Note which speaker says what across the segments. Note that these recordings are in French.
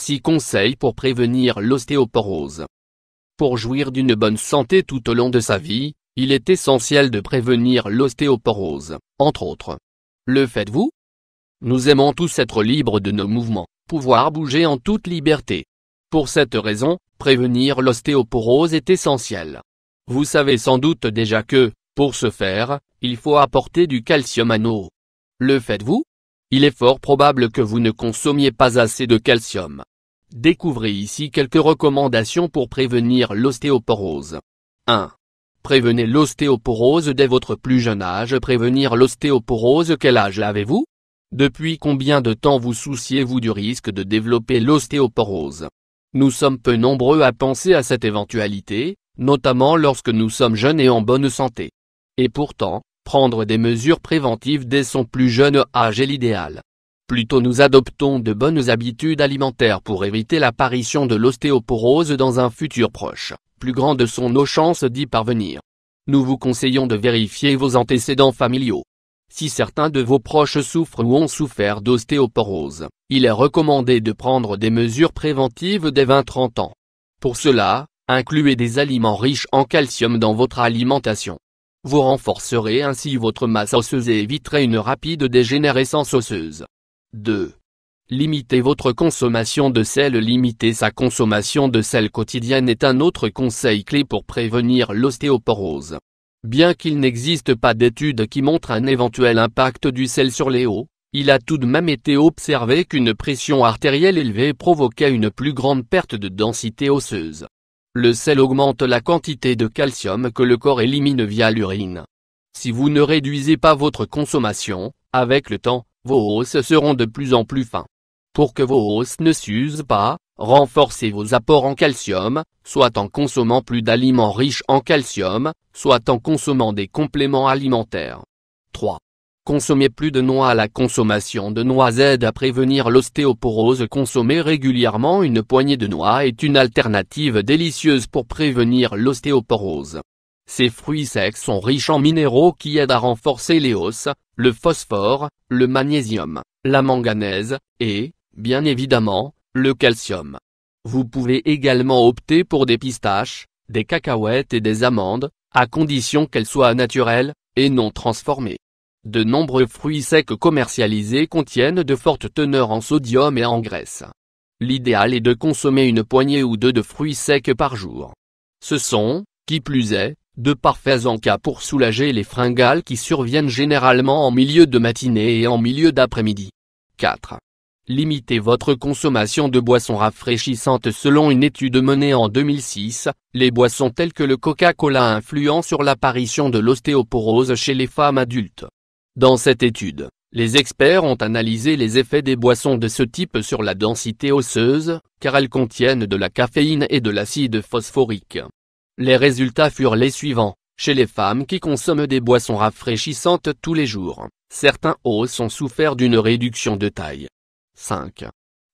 Speaker 1: 6 conseils pour prévenir l'ostéoporose. Pour jouir d'une bonne santé tout au long de sa vie, il est essentiel de prévenir l'ostéoporose, entre autres. Le faites-vous? Nous aimons tous être libres de nos mouvements, pouvoir bouger en toute liberté. Pour cette raison, prévenir l'ostéoporose est essentiel. Vous savez sans doute déjà que, pour ce faire, il faut apporter du calcium à nos os. Le faites-vous? Il est fort probable que vous ne consommiez pas assez de calcium. Découvrez ici quelques recommandations pour prévenir l'ostéoporose. 1. Prévenez l'ostéoporose dès votre plus jeune âge. Prévenir l'ostéoporose, quel âge avez-vous? Depuis combien de temps vous souciez-vous du risque de développer l'ostéoporose? Nous sommes peu nombreux à penser à cette éventualité, notamment lorsque nous sommes jeunes et en bonne santé. Et pourtant, prendre des mesures préventives dès son plus jeune âge est l'idéal. Plus tôt nous adoptons de bonnes habitudes alimentaires pour éviter l'apparition de l'ostéoporose dans un futur proche, plus grandes sont nos chances d'y parvenir. Nous vous conseillons de vérifier vos antécédents familiaux. Si certains de vos proches souffrent ou ont souffert d'ostéoporose, il est recommandé de prendre des mesures préventives dès 20-30 ans. Pour cela, incluez des aliments riches en calcium dans votre alimentation. Vous renforcerez ainsi votre masse osseuse et éviterez une rapide dégénérescence osseuse. 2. Limitez votre consommation de sel. Limiter sa consommation de sel quotidienne est un autre conseil clé pour prévenir l'ostéoporose. Bien qu'il n'existe pas d'études qui montrent un éventuel impact du sel sur les os, il a tout de même été observé qu'une pression artérielle élevée provoquait une plus grande perte de densité osseuse. Le sel augmente la quantité de calcium que le corps élimine via l'urine. Si vous ne réduisez pas votre consommation, avec le temps, vos os seront de plus en plus fins. Pour que vos os ne s'usent pas, renforcez vos apports en calcium, soit en consommant plus d'aliments riches en calcium, soit en consommant des compléments alimentaires. 3. Consommez plus de noix. La consommation de noix aide à prévenir l'ostéoporose. Consommer régulièrement une poignée de noix est une alternative délicieuse pour prévenir l'ostéoporose. Ces fruits secs sont riches en minéraux qui aident à renforcer les os, le phosphore, le magnésium, la manganèse, et, bien évidemment, le calcium. Vous pouvez également opter pour des pistaches, des cacahuètes et des amandes, à condition qu'elles soient naturelles, et non transformées. De nombreux fruits secs commercialisés contiennent de fortes teneurs en sodium et en graisse. L'idéal est de consommer une poignée ou deux de fruits secs par jour. Ce sont, qui plus est, de parfaits encas pour soulager les fringales qui surviennent généralement en milieu de matinée et en milieu d'après-midi. 4. Limitez votre consommation de boissons rafraîchissantes. Selon une étude menée en 2006, les boissons telles que le Coca-Cola influent sur l'apparition de l'ostéoporose chez les femmes adultes. Dans cette étude, les experts ont analysé les effets des boissons de ce type sur la densité osseuse, car elles contiennent de la caféine et de l'acide phosphorique. Les résultats furent les suivants. Chez les femmes qui consomment des boissons rafraîchissantes tous les jours, certains os ont souffert d'une réduction de taille. 5.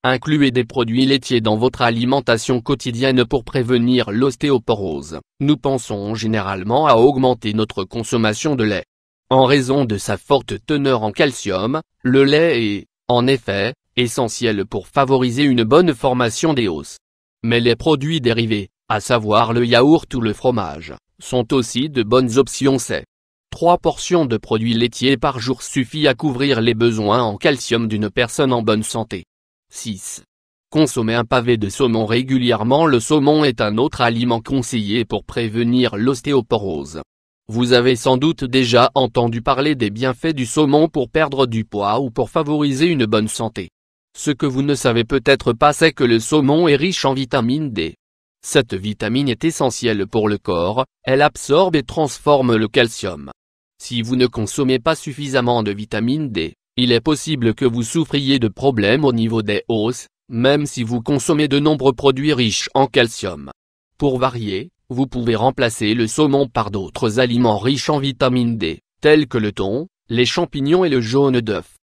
Speaker 1: Incluez des produits laitiers dans votre alimentation quotidienne pour prévenir l'ostéoporose. Nous pensons généralement à augmenter notre consommation de lait. En raison de sa forte teneur en calcium, le lait est, en effet, essentiel pour favoriser une bonne formation des os. Mais les produits dérivés, à savoir le yaourt ou le fromage, sont aussi de bonnes options. 3 portions de produits laitiers par jour suffit à couvrir les besoins en calcium d'une personne en bonne santé. 6. Consommez un pavé de saumon régulièrement. Le saumon est un autre aliment conseillé pour prévenir l'ostéoporose. Vous avez sans doute déjà entendu parler des bienfaits du saumon pour perdre du poids ou pour favoriser une bonne santé. Ce que vous ne savez peut-être pas, c'est que le saumon est riche en vitamine D. Cette vitamine est essentielle pour le corps, elle absorbe et transforme le calcium. Si vous ne consommez pas suffisamment de vitamine D, il est possible que vous souffriez de problèmes au niveau des os, même si vous consommez de nombreux produits riches en calcium. Pour varier, vous pouvez remplacer le saumon par d'autres aliments riches en vitamine D, tels que le thon, les champignons et le jaune d'œuf.